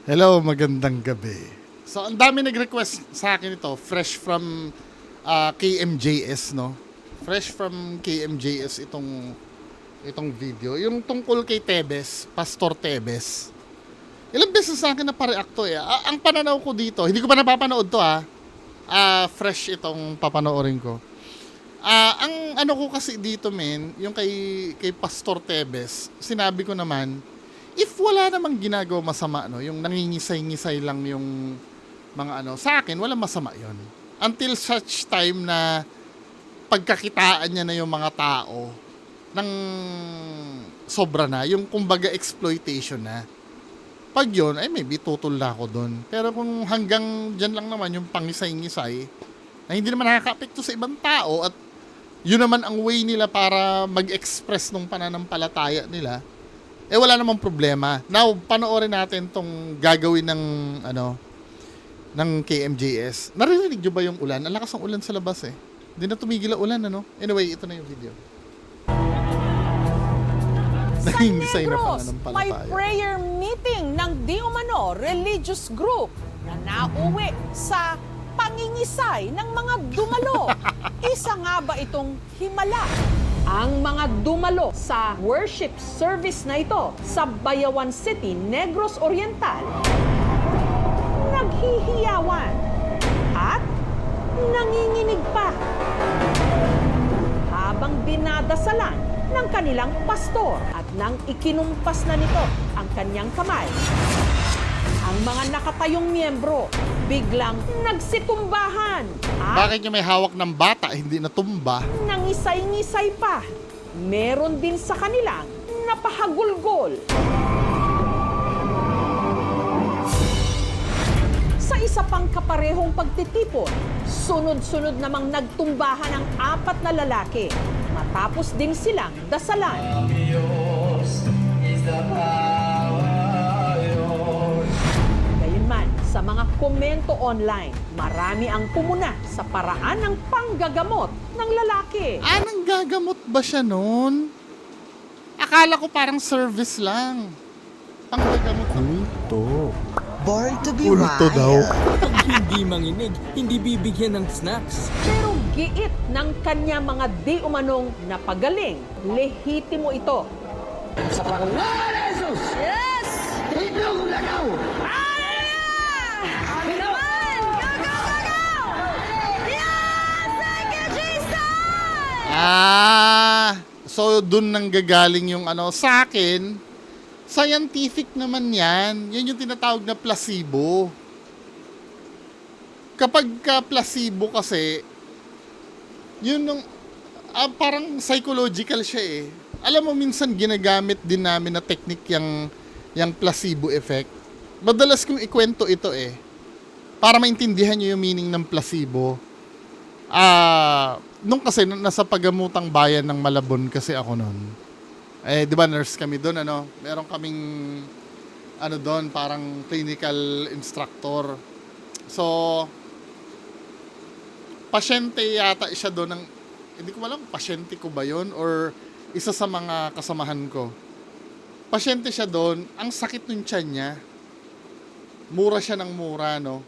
Hello, magandang gabi. So, ang dami nag-request sa akin ito, fresh from KMJS, no? Fresh from KMJS itong video. Yung tungkol kay Tebes, Pastor Tebes. Ilang beses sa akin na pa-react to eh. Ang pananaw ko dito, hindi ko pa napapanood to fresh itong papanoorin ko. Ang ano ko kasi dito men, yung kay Pastor Tebes, sinabi ko naman, if wala namang ginagawa masama, no, yung nangingisay-ngisay lang yung mga ano, sa akin, wala masama yon. Until such time na pagkakitaan niya na yung mga tao ng sobra na, yung kumbaga exploitation na. Pag yun, ay maybe tutol na ako doon. Pero kung hanggang dyan lang naman yung pangisay-ngisay, na hindi naman nakaka-apekto sa ibang tao at yun naman ang way nila para mag-express ng pananampalataya nila, eh wala namang problema. Now, panoorin natin tong gagawin ng ng KMJS. Naririnig nyo ba yung ulan? Ang lakas ng ulan sa labas eh. Hindi na tumigil ang ulan, ano? Anyway, ito na yung video. Sa Nangingisay na Negros, may pananampalataya. prayer meeting ng di umano religious group na nauwi sa pangingisay ng mga dumalo. Isa nga ba itong himala? Ang mga dumalo sa worship service na ito sa Bayawan City, Negros Oriental, naghihiyawan at nanginginig pa habang dinadasalan ng kanilang pastor at nang ikinumpas na nito ang kanyang kamay. Ang mga nakatayong miyembro biglang nagsitumbahan at Bakit yung may hawak ng bata, hindi natumba? nangisay-ngisay pa. Meron din sa kanilang napahagulgol. Sa isa pang kaparehong pagtitipon, sunod-sunod namang nagtumbahan ang 4 na lalaki matapos din silang dasalan. Gayunman, sa mga komento online, marami ang pumuna sa paraan ng panggagamot ng lalaki. Anong gagamot ba siya nun? Akala ko parang service lang. Panggagamot ng Kulto. Born to be kulto daw. wild. Pag hindi manginig, hindi bibigyan ng snacks. Pero giit ng kanya mga di umanong napagaling, lehitimo ito. Sa pangalan ni Jesus! Yes! Tindong lagaw! Amin naman! Go, go, go, go! Yes! Thank you, Jesus! So dun nang gagaling yung ano. Sa akin, scientific naman yan. Yan yung tinatawag na placebo. Kapag ka placebo kasi, yun nung, parang psychological siya eh. Alam mo, minsan ginagamit din namin na technique yung placebo effect. Madalas kong ikwento ito eh. Para maintindihan nyo yung meaning ng placebo. Nung kasi nasa pagamutang bayan ng Malabon kasi ako noon. Eh, di ba nurse kami doon, ano? Meron kaming, ano doon, parang clinical instructor. So, pasyente yata siya doon ng, hindi ko alam, pasyente ko ba yun? Or isa sa mga kasamahan ko. Pasyente siya doon, ang sakit ng tiyan niya. Mura siya ng mura, no?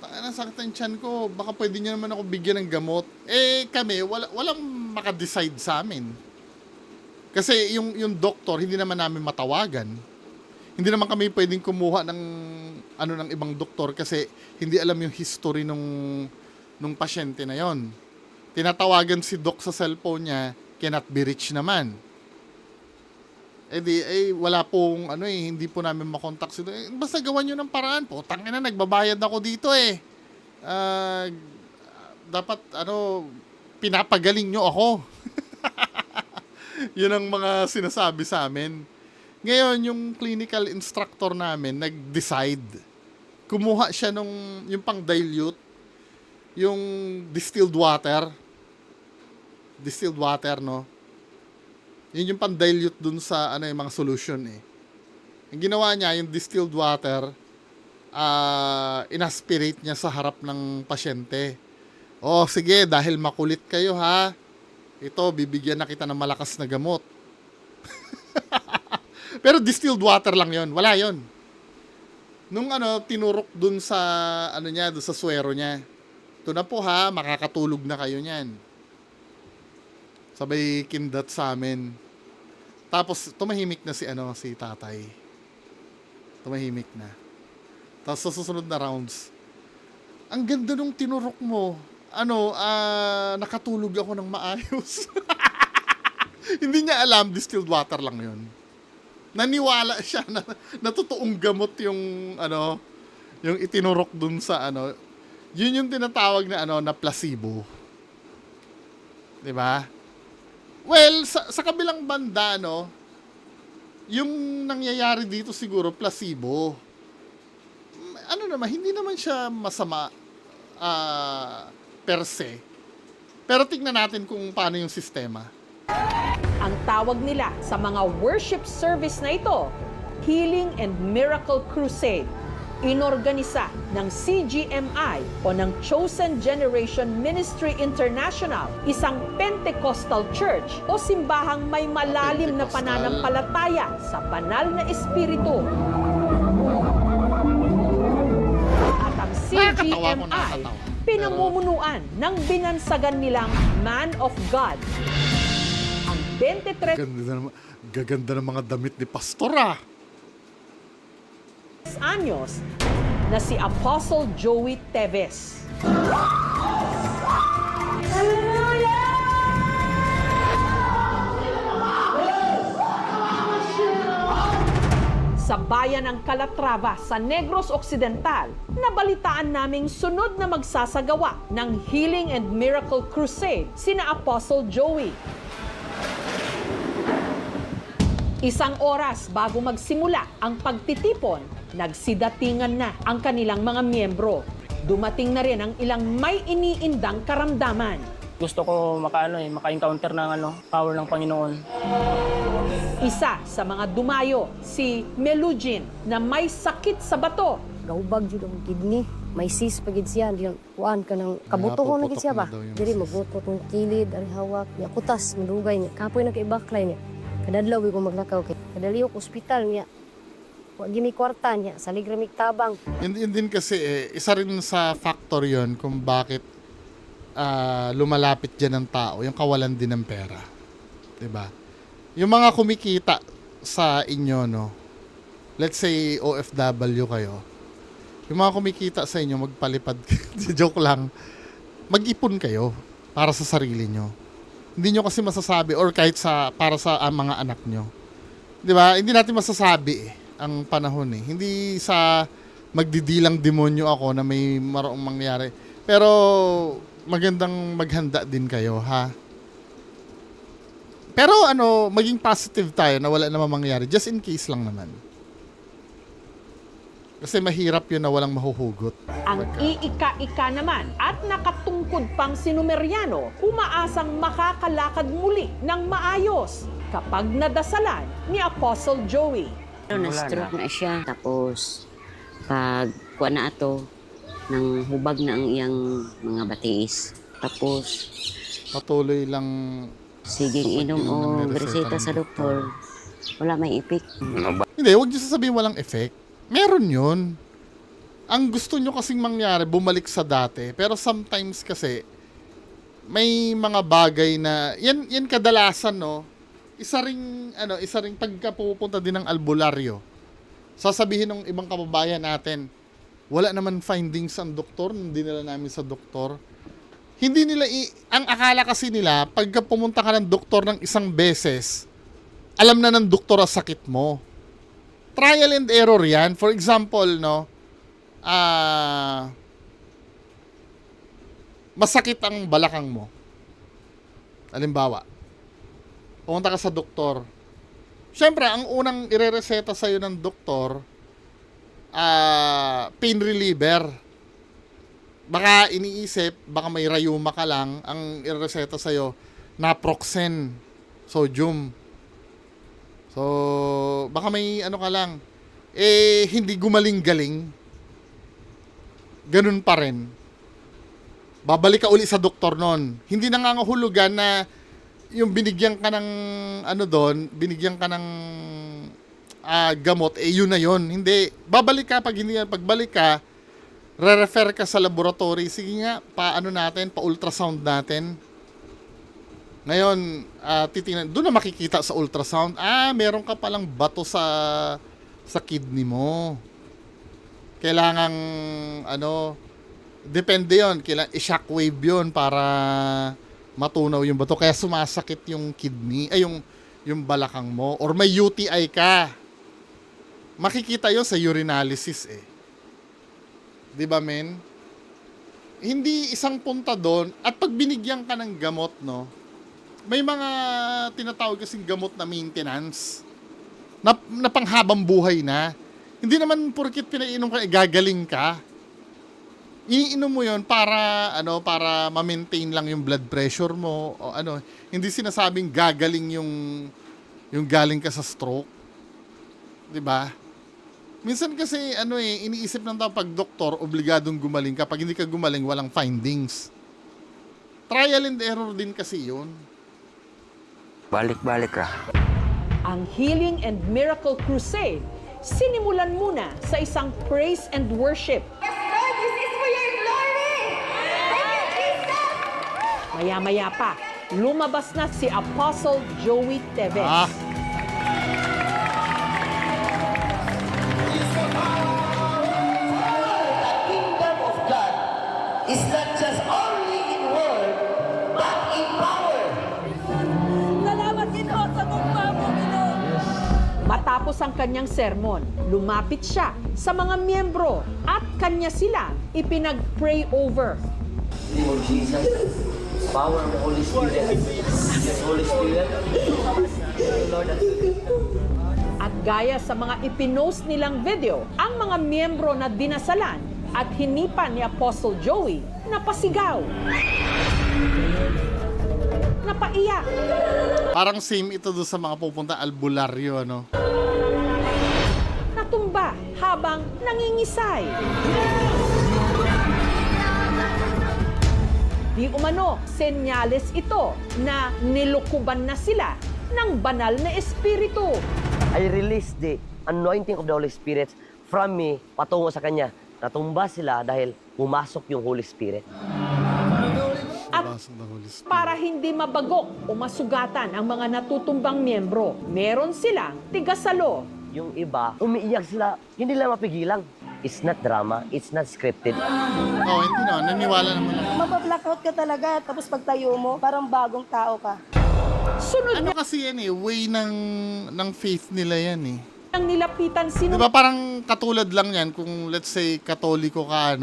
Ang sakit ng tiyan ko, baka pwede niyo naman ako bigyan ng gamot. Eh kami, walang maka-decide sa amin. Kasi yung doktor, hindi naman namin matawagan. Hindi naman kami pwedeng kumuha ng ng ibang doktor kasi hindi alam yung history nung pasyente na yon. Tinatawagan si doc sa cellphone niya, cannot be reached naman. Wala pong hindi po namin makontak si doc. Basta gawan niyo ng paraan po. Tangina, nagbabayad ako dito eh. Dapat pinapagaling nyo ako. Yun ang mga sinasabi sa amin. Ngayon, yung clinical instructor namin nag-decide. Kumuha siya yung pang-dilute, yung distilled water. Distilled water, no? Yun yung pang-dilute dun sa yung mga solution eh. Ang ginawa niya, yung distilled water, inaspirate niya sa harap ng pasyente. Oh, sige, dahil makulit kayo ha. Ito, bibigyan na kita ng malakas na gamot. Pero distilled water lang yon, wala yon. Nung tinurok dun sa, niya, dun sa swero niya. Ito na po ha, makakatulog na kayo niyan. Sabay kindat sa amin. Tapos, tumahimik na si tatay. Tumahimik na. Tapos, sa susunod na rounds, ang ganda nung tinurok mo. Nakatulog ako ng maayos. Hindi niya alam, distilled water lang yun. Naniwala siya na totoong gamot yung yung itinurok dun sa yun yung tinatawag na na placebo. 'Di ba? Well, sa kabilang banda yung nangyayari dito siguro placebo. Hindi naman siya masama per se. Pero tingnan natin kung paano yung sistema. Ang tawag nila sa mga worship service na ito, Healing and Miracle Crusade. Inorganisa ng CGMI o ng Chosen Generation Ministry International, isang Pentecostal church o simbahang may malalim na pananampalataya sa banal na espiritu. At ang CGMI, pinamumunuan ng binansagan nilang Man of God. Ang 23 Gaganda ng mga damit ni Pastor ah. anyos na si Apostle Joey Teves. Sa bayan ng Calatrava sa Negros Occidental, nabalitaan naming sunod na magsasagawa ng Healing and Miracle Crusade sina Apostle Joey. Isang oras bago magsimula ang pagtitipon, nagsidatingan na ang kanilang mga miyembro. Dumating na rin ang ilang may iniindang karamdaman. Gusto ko maka-encounter ng power ng Panginoon. Isa sa mga dumayo, si Melugin, na may sakit sa bato. Gaubag jud ang kidney. May sis pagid siya, di kuan ka ng kabuto na gid siya ba. Napuputok na daw yung Diri sis. mabutot ng kilid, ari hawak, niya kutas, madugay niya. Kapoy na kay baklay niya. Kadadlaw ko maglakaw kay. Kadaliw ko ospital niya. Wa gimi kwarta niya, sa ligramik tabang. Yun din kasi isa rin sa factor yon kung bakit lumalapit dyan ng tao, yung kawalan din ng pera. 'Di ba? Yung mga kumikita sa inyo, let's say OFW kayo, yung mga kumikita sa inyo, magpalipad, joke lang, mag-ipon kayo para sa sarili nyo. Hindi nyo kasi masasabi, or kahit para sa mga anak nyo. 'Di ba? Hindi natin masasabi ang panahon Hindi sa magdidilang demonyo ako na may maroong mangyari. Pero magandang maghanda din kayo, ha? Pero maging positive tayo na wala namang mangyari. Just in case lang naman. Kasi mahirap yun na walang mahuhugot. Ang iika-ika naman at nakatungkod pang sinumeriano, umaasang makakalakad muli ng maayos kapag nadasalan ni Apostle Joey. Na-stroke na siya. Tapos, pag kuha na ato, nang hubag na ang iyang mga batiis. Tapos, Patuloy lang. siging inom o Inom ng reseta sa doktor. Wala may ipik. Hindi, huwag niyo sasabihin walang effect. Meron yun. Ang gusto nyo kasing mangyari, bumalik sa dati. Pero sometimes kasi, may mga bagay na, yan kadalasan, isa ring pagka pupunta din ng albularyo, sasabihin ng ibang kababayan natin, wala naman findings ang doktor, hindi nila namin sa doktor. Hindi nila, ang akala kasi nila, pagka pumunta ka ng doktor ng isang beses, alam na ng doktor ang sakit mo. Trial and error yan. For example, masakit ang balakang mo. Halimbawa, pumunta ka sa doktor. Siyempre, ang unang irereseta sa'yo ng doktor, pain reliever. Baka iniisip, baka may rayuma ka lang, ang irereseta sa'yo, naproxen, sodium. So, baka may ka lang, hindi gumaling-galing. Ganun pa rin. Babalik ka uli sa doktor nun. Hindi nangangahulugan na yung binigyan ka ng binigyan ka ng gamot, yun na yun. Hindi, babalik ka pag hindi yan. Pagbalik ka, re-refer ka sa laboratory. Sige nga, paano natin, pa-ultrasound natin. Ngayon, titingnan, doon na makikita sa ultrasound, meron ka palang bato sa kidney mo. Kailangang, depende yon, kailangan i-shockwave yun para matunaw yung bato. Kaya sumasakit yung kidney, yung balakang mo. Or may UTI ka. Makikita yun sa urinalysis eh. Di ba, men? Hindi isang punta doon. At pag binigyan ka ng gamot, no, may mga tinatawag kasing gamot na maintenance na panghabang buhay na. Hindi naman porkit pinainom ka, gagaling ka. Iniinom mo yon para ma-maintain lang yung blood pressure mo o hindi sinasabing gagaling yung galing ka sa stroke. 'Di ba? Minsan kasi iniisip ng tao pag doktor obligadong gumaling ka. Pag hindi ka gumaling, walang findings. Trial and error din kasi 'yun. Balik-balik ka. Ang Healing and Miracle Crusade sinimulan muna sa isang praise and worship. Maya-maya pa, lumabas na si Apostle Joey Teves. Kingdom of God is not just only in word, but in power. Salamat ito sa mukha mo, Ginoo. Matapos ang kanyang sermon, lumapit siya sa mga miyembro at kanya sila ipinag-pray over. Name of Jesus, power of the Holy Spirit. Yes, Holy Spirit. Lord, At gaya sa mga ipinost nilang video, ang mga miyembro na dinasalan at hinipan ni Apostle Joey napasigaw. Napaiyak. Parang same ito doon sa mga pupunta albularyo, Natumba habang nangingisay. Di umano, senyales ito na nilukuban na sila ng banal na espiritu. I release the anointing of the Holy Spirit from me patungo sa Kanya. Natumba sila dahil pumasok yung Holy Spirit. At para hindi mabagok o masugatan ang mga natutumbang miyembro, meron silang tigasalo. Yung iba, umiiyak sila, hindi lang mapigilan. It's not drama, it's not scripted. Hindi naman. Naniwala naman ako. Mapablackout ka talaga, tapos pagtayo mo, parang bagong tao ka. Sunod na Kasi yan way ng faith nila yan eh. ang nilapitan Di ba parang katulad lang yan kung let's say Katoliko ka,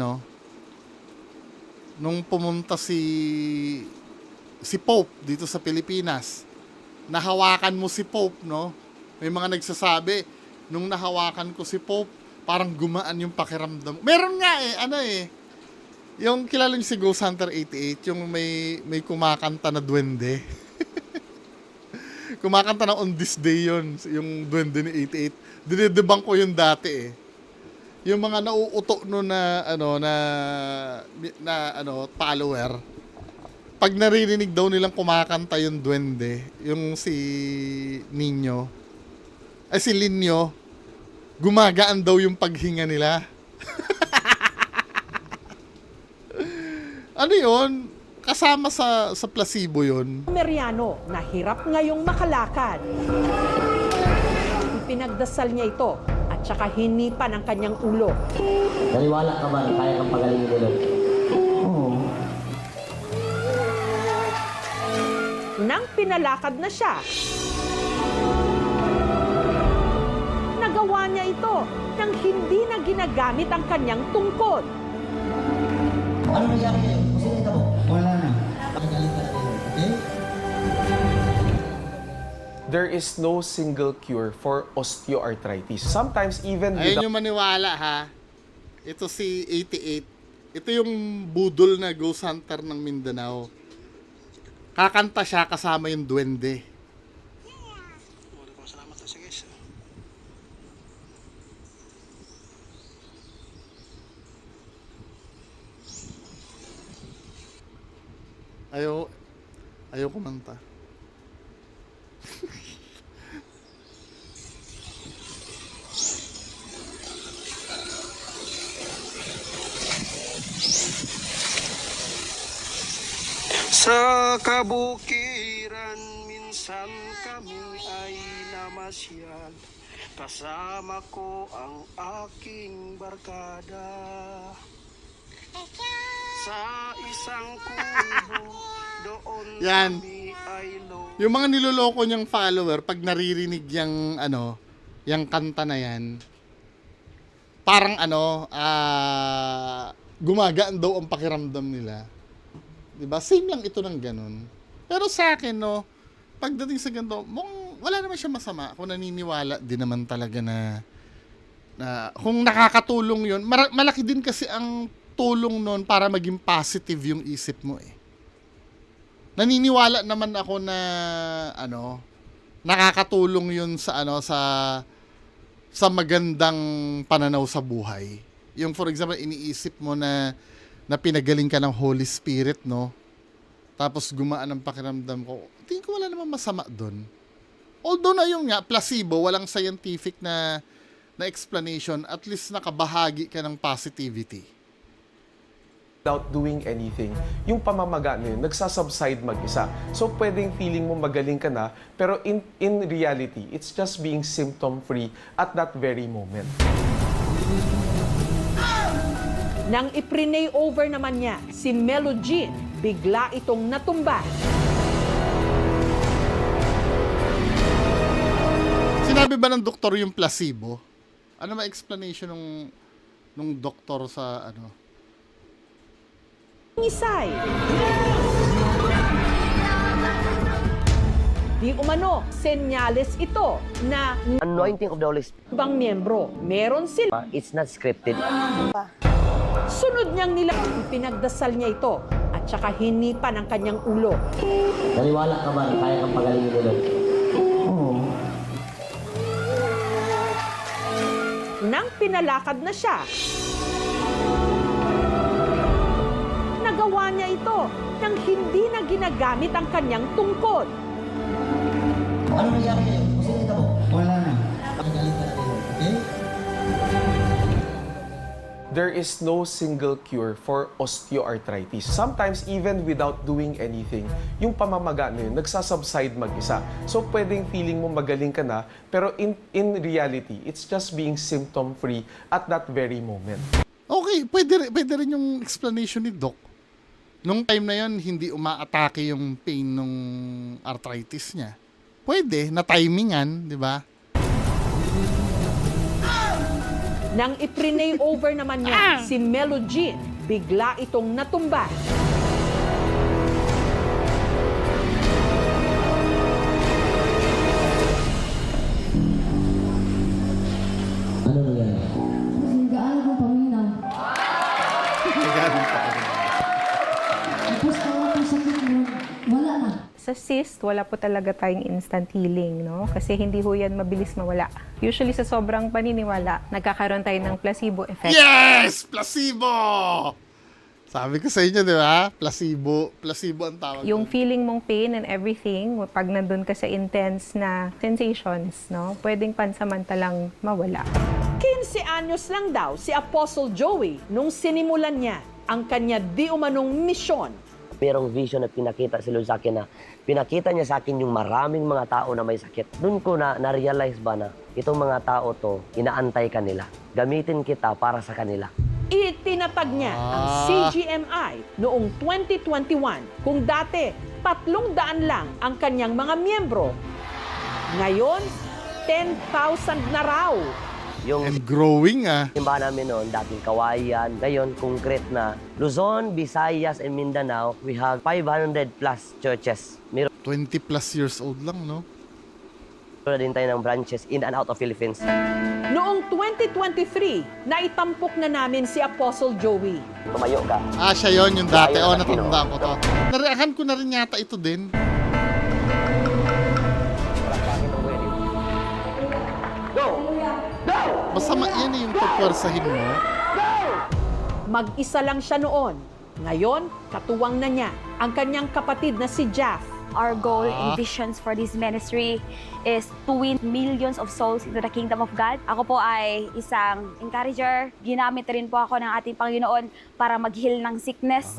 nung pumunta si Pope dito sa Pilipinas, nahawakan mo si Pope, may mga nagsasabi, nung nahawakan ko si Pope, parang gumaan yung pakiramdam. Meron nga yung kilala niyo si Ghost Hunter 88, yung may kumakanta na duwende. Kumakanta na On This Day yon, yung duwende ni 88. Dinedebang ko yun dati Yung mga nauuto no na follower. Pag naririnig daw nilang kumakanta yung duwende, yung si Linyo, gumagaan daw yung paghinga nila. Yun? Kasama sa placebo yun. Meriano na hirap ngayong makalakad. Ipinagdasal niya ito at saka hinipan ang kanyang ulo. Naniwala ka ba na kaya kang pagalingin nila? Oo. Nang pinalakad na siya, nagawa niya ito nang hindi na ginagamit ang kanyang tungkod. Ano nangyari kayo? Sino ito mo? Wala na. Okay? There is no single cure for osteoarthritis. Sometimes even Ayun yung maniwala ha. Ito si 88. Ito yung budol na ghost hunter ng Mindanao. Kakanta siya kasama yung duwende. Ayaw kumanta. Sa kabukiran minsan kami ay namasyal. Kasama ko ang aking barkada. Sa isang kubo doon Yan. kami ay Yung mga niloloko niyang follower, pag naririnig yung yung kanta na yan, parang gumagaan daw ang pakiramdam nila. Diba? Same lang ito ng ganun. Pero sa akin, pagdating sa ganito, wala naman siya masama. Kung naniniwala din naman talaga na kung nakakatulong yun, malaki din kasi ang tulong nun para maging positive yung isip mo eh. Naniniwala naman ako na nakakatulong yun sa sa magandang pananaw sa buhay. Yung for example, iniisip mo na pinagaling ka ng Holy Spirit, no? Tapos gumaan ang pakiramdam ko. Tingin ko wala namang masama doon. Although na yung placebo, walang scientific na explanation, at least nakabahagi ka ng positivity. Without doing anything, yung pamamaga na yun, nagsasubside mag-isa. So, pwedeng feeling mo magaling ka na, pero in reality, it's just being symptom-free at that very moment. Nang iprenay over naman niya si Melo Jean, bigla itong natumba. Sinabi ba ng doktor yung placebo? Ano ba explanation nung doktor sa Isay. Di umano, senyales ito na Anointing of the Holy Spirit. ibang miyembro, meron sila. It's not scripted. Sunod niyang pinagdasal niya ito at saka hinipan ang kanyang ulo. Naniwala ka ba na kaya kang pagalingin nila? Oo. Nang pinalakad na siya, nagawa niya ito nang hindi na ginagamit ang kanyang tungkod. Ano nangyari ngayon? Kasi ito mo. Wala na. Pagaling ka na nila, okay? There is no single cure for osteoarthritis. Sometimes, even without doing anything, yung pamamaga na yun, nagsasubside mag-isa. So, pwedeng feeling mo magaling ka na, pero in reality, it's just being symptom-free at that very moment. Okay, pwede rin yung explanation ni Doc. Nung time na yon hindi umaatake yung pain nung arthritis niya. Pwede, na timingan, di ba? Nang iprenay over naman niya si Melo Jean, bigla itong natumba. Ano nangyari? Gaano ko paminaw. Ganun pa rin. Tapos ang sakit mo, wala na. Sa cyst, wala po talaga tayong instant healing, no? Kasi hindi ho yan mabilis mawala. Usually sa sobrang paniniwala, nagkakaroon tayo ng placebo effect. Yes! Placebo! Sabi ko sa inyo, di ba? Placebo. Placebo ang tawag. Yung feeling mong pain and everything, pag nandun ka sa intense na sensations, no? Pwedeng pansamantalang mawala. 15 anyos lang daw si Apostle Joey nung sinimulan niya ang kanya di umanong misyon. Merong vision na pinakita si Lord sa akin na pinakita niya sa akin yung maraming mga tao na may sakit. Doon ko na-realize ba na itong mga tao to, inaantay ka nila. Gamitin kita para sa kanila. Itinatag niya ang CGMI noong 2021 kung dati 300 lang ang kanyang mga miyembro. Ngayon, 10,000 na raw. Yung And growing simbahan namin noon, dating Kawayan, ngayon concrete na. Luzon, Visayas, and Mindanao, we have 500 plus churches. Meron 20 plus years old lang, no? na din tayo ng branches in and out of Philippines. Noong 2023, naitampok na namin si Apostle Joey. Tumayo ka. Siya yon yung dati. Natandaan ko to. Nareahan ko na rin yata ito din. Masama yan yung pagpwersahin mo. Mag-isa lang siya noon. Ngayon, katuwang na niya ang kanyang kapatid na si Jaff. Our goal and visions for this ministry is to win millions of souls into the kingdom of God. Ako po ay isang encourager. Ginamit rin po ako ng ating Panginoon para mag-heal ng sickness.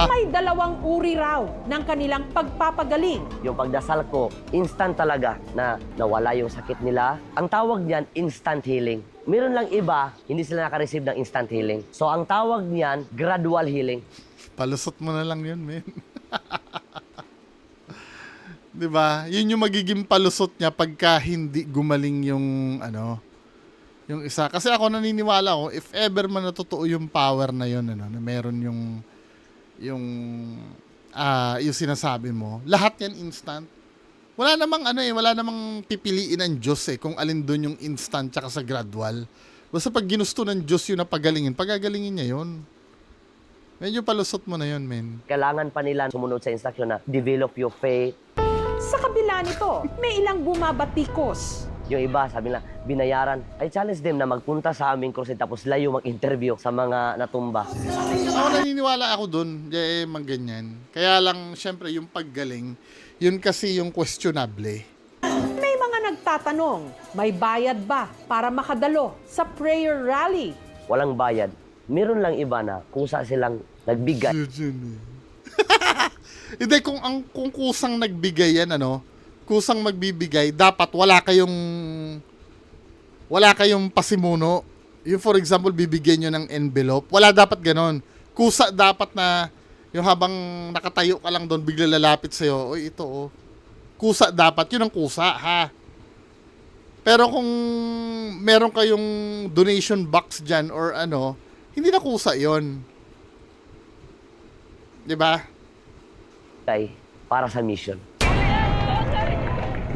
May dalawang uri raw ng kanilang pagpapagaling. Yung pagdasal ko, instant talaga na nawala yung sakit nila. Ang tawag niyan, instant healing. Meron lang iba, hindi sila nakareceive ng instant healing. So ang tawag niyan, gradual healing. Palusot mo na lang yun, men. Diba? Yun yung magiging palusot niya pagka hindi gumaling yung yung isa. Kasi ako naniniwala ko, if ever man natotoo yung power na yun, na meron yung sinasabi mo, lahat yan instant. Wala namang pipiliin ng Diyos kung alin doon yung instant tsaka sa gradual. Basta pag ginusto ng Diyos yun na pagagalingin niya yun. Medyo palusot mo na yun, men. Kailangan pa nila sumunod sa instruction na develop your faith. Sa kabila nito, may ilang bumabatikos. Yung iba, sabi nila, binayaran. I challenge them na magpunta sa aming crusade tapos layo mag-interview sa mga natumba. Ako naniniwala ako dun, ganyan. Kaya lang, syempre, yung paggaling, yun kasi yung questionable. May mga nagtatanong, may bayad ba para makadalo sa prayer rally? Walang bayad. Meron lang iba na kusa silang nagbigay. Hindi, kung kusang nagbigay yan, kusang magbibigay, dapat wala kayong pasimuno. Yung for example, bibigyan nyo ng envelope. Wala dapat ganon. Kusa dapat na, yung habang nakatayo ka lang doon, bigla lalapit sa'yo, oy, ito, Kusa dapat, yun ang kusa, ha? Pero kung meron kayong donation box dyan or hindi na kusa yon, diba? Para sa mission.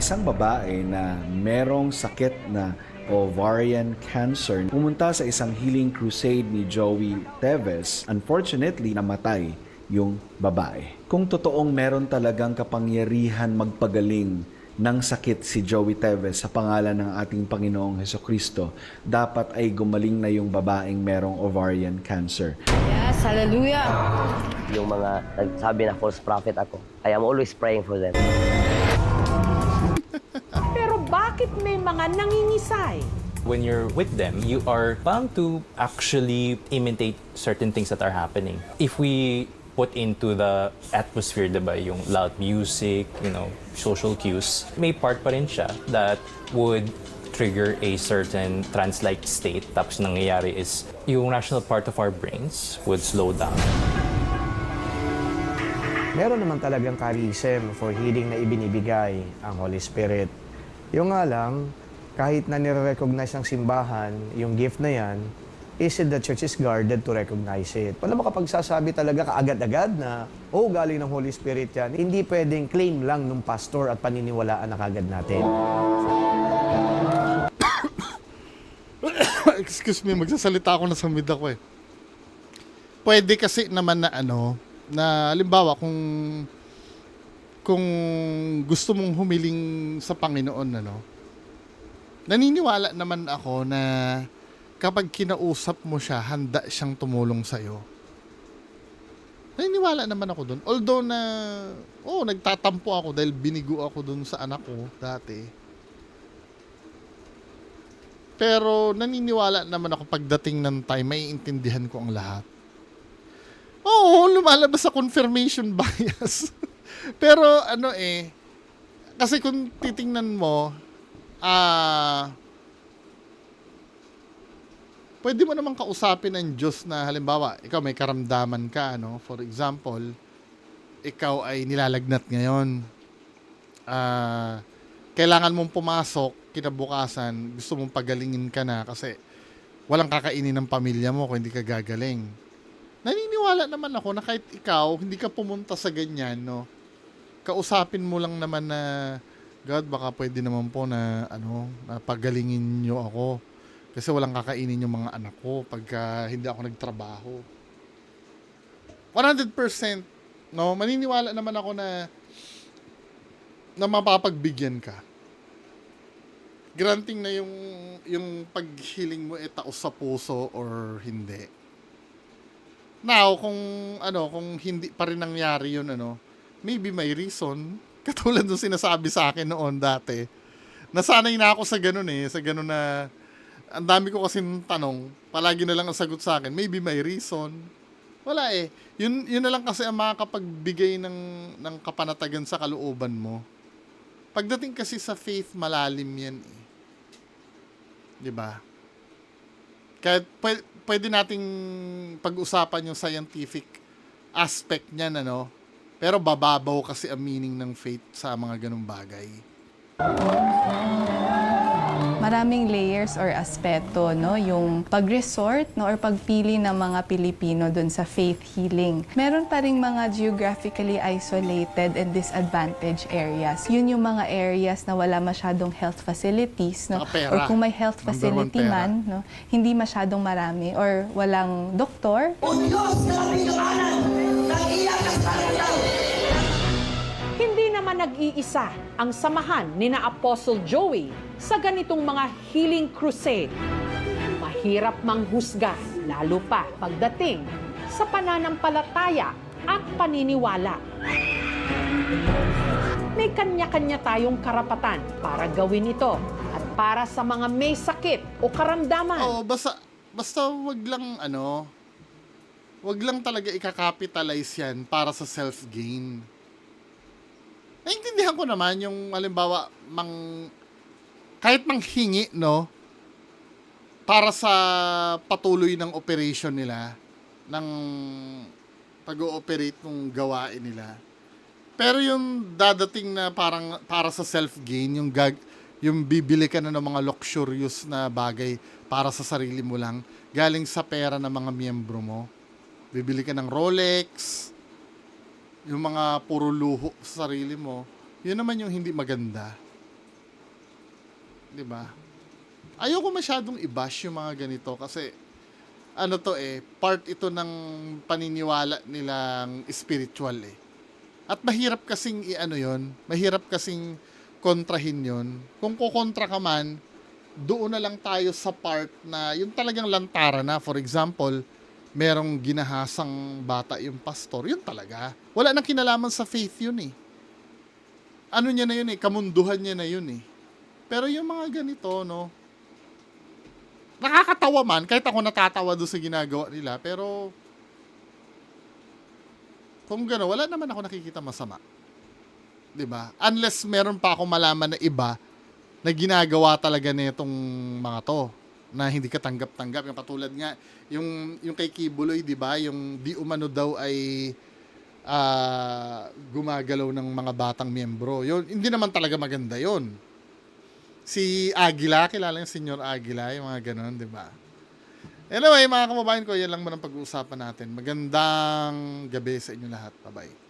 Isang babae na merong sakit na ovarian cancer pumunta sa isang healing crusade ni Joey Teves. Unfortunately, namatay yung babae. Kung totoong meron talagang kapangyarihan magpagaling ng sakit si Joey Teves sa pangalan ng ating Panginoong Hesukristo, dapat ay gumaling na yung babaeng merong ovarian cancer. Yes, hallelujah! Yung mga nagsabi na false prophet ako, I am always praying for them. Pero bakit may mga nangingisay? When you're with them, you are bound to actually imitate certain things that are happening. If we put into the atmosphere, diba, yung loud music, social cues, may part pa rin siya that would trigger a certain trance-like state. Tapos nangyayari is, yung rational part of our brains would slow down. Meron naman talagang charism for healing na ibinibigay ang Holy Spirit. Yung nga lang, kahit na nire-recognize ng simbahan, yung gift na yan, the church is guarded to recognize it. Wala makapagsasabi talaga kaagad-agad na, galing ng Holy Spirit yan. Hindi pwedeng claim lang ng pastor at paniniwalaan na kagad natin. Excuse me, magsasalita ako na sa mid ako Pwede kasi naman na na halimbawa kung gusto mong humiling sa Panginoon, naniniwala naman ako na kapag kinausap mo siya, handa siyang tumulong sa'yo. Naniniwala naman ako dun. Although na, nagtatampo ako dahil binigo ako dun sa anak ko dati. Pero naniniwala naman ako pagdating ng time, maiintindihan ko ang lahat. Lumalabas sa confirmation bias. Pero kasi kung titingnan mo, pwede mo namang kausapin ng Diyos na halimbawa, ikaw may karamdaman ka, For example, ikaw ay nilalagnat ngayon. Kailangan mong pumasok, kinabukasan, gusto mong pagalingin ka na kasi walang kakainin ng pamilya mo kung hindi ka gagaling. Naniniwala naman ako na kahit ikaw, hindi ka pumunta sa ganyan, kausapin mo lang naman na, God, baka pwede naman po na, na pagalingin nyo ako. Kasi walang kakainin yung mga anak ko pagka hindi ako nagtrabaho. 100%, maniniwala naman ako na mapapagbigyan ka. Granting na yung pag-healing mo taos sa puso or hindi. Now, kung hindi pa rin nangyari yun, maybe may reason. Katulad nung sinasabi sa akin noon dati. Nasanay na ako sa ganun sa ganun na ang dami ko kasing tanong, palagi na lang ang sagot sa akin, maybe may reason. Wala Yun na lang kasi ang makakapagbigay ng kapanatagan sa kalooban mo. Pagdating kasi sa faith, malalim yan 'Di ba? Kahit pwede nating pag-usapan yung scientific aspect niyan, pero bababaw kasi ang meaning ng faith sa mga ganung bagay. Maraming layers or aspeto, yung pag-resort or pagpili ng mga Pilipino dun sa faith healing. Meron pa ring mga geographically isolated and disadvantaged areas. Yun yung mga areas na wala masyadong health facilities, or kung may health facility man, hindi masyadong marami or walang doktor. Hindi naman nag-iisa ang samahan ni na Apostle Joey sa ganitong mga healing crusade. Mahirap manghusga, lalo pa pagdating sa pananampalataya at paniniwala. May kanya-kanya tayong karapatan para gawin ito at para sa mga may sakit o karamdaman. Basta wag lang talaga ikakapitalize yan para sa self-gain. Naintindihan ko naman yung halimbawa kahit manghingi para sa patuloy ng operation nila, ng pag-ooperate ng gawain nila. Pero yung dadating na parang para sa self-gain, yung bibili ka na ng mga luxurious na bagay para sa sarili mo lang, galing sa pera ng mga miyembro mo. Bibili ka ng Rolex, yung mga puro luho sa sarili mo, yun naman yung hindi maganda. 'Di ba? Ayoko masyadong i-bash yung mga ganito kasi part ito ng paniniwala nilang spiritual At mahirap kasing mahirap kasing kontrahin yun. Kung kukontra ka man, doon na lang tayo sa part na yung talagang lantara na. For example, merong ginahasang bata yung pastor, yun talaga. Wala nang kinalaman sa faith yun Ano niya na yun kamunduhan niya na yun Pero yung mga ganito, nakakatawa man, kahit ako natatawa doon sa ginagawa nila, pero kung gano'n, wala naman ako nakikita masama. 'Di ba? Unless meron pa akong malaman na iba na ginagawa talaga nitong mga to na hindi katanggap-tanggap. Yung patulad nga, yung kay Kibuloy, di ba? Yung di umano daw ay gumagalaw ng mga batang miyembro. Yun, hindi naman talaga maganda yon. Si Aguila, kilala yung Senyor Aguila, yung mga ganon, di ba? Anyway, mga kababayan ko, yan lang muna ang pag-uusapan natin. Magandang gabi sa inyo lahat. Bye-bye.